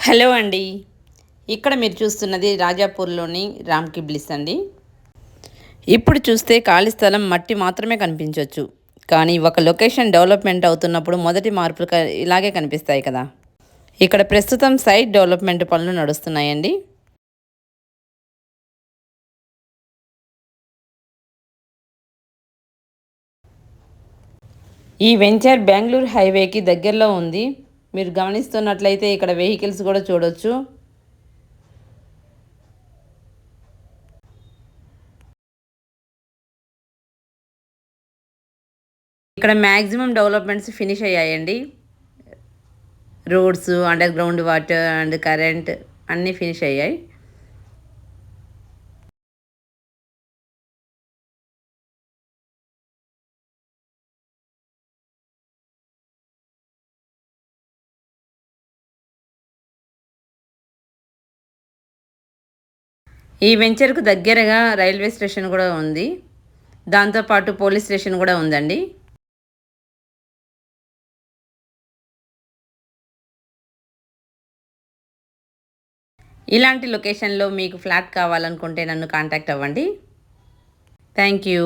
Hello అండి. ఇక్కడ మీరు చూస్తున్నది రాజాపూర్‌లోని రామ్ కి బ్లిస్ అండి. ఇప్పుడు చూస్తే ఖాళీ స్థలం, మట్టి మాత్రమే కనిపించొచ్చు. కానీ ఒక లొకేషన్ డెవలప్‌మెంట్ అవుతున్నప్పుడు మొదటి మార్పులు ఇలాగే కనిపిస్తాయి కదా! ఇక్కడ ప్రస్తుతం సైట్ డెవలప్‌మెంట్ పనులు నడుస్తున్నాయండి. ఈ వెంచర్ బెంగుళూరు హైవేకి దగ్గరలో ఉంది. మీరు గమనిస్తున్నట్లయితే ఇక్కడ వెహికల్స్ కూడా చూడొచ్చు. ఇక్కడ మ్యాక్సిమం డెవలప్‌మెంట్స్ ఫినిష్ అయ్యాయండి. Roads, underground water and current అన్నీ ఫినిష్ అయ్యాయి. ఈ వెంచర్‌కు దగ్గరగా రైల్వే స్టేషన్ కూడా ఉంది. దాంతో పాటు పోలీస్ స్టేషన్ కూడా ఉందండి. ఇలాంటి లొకేషన్‌లో మీకు ఫ్లాట్ కావాలనుకుంటే నన్ను కాంటాక్ట్ అవ్వండి. Thank you.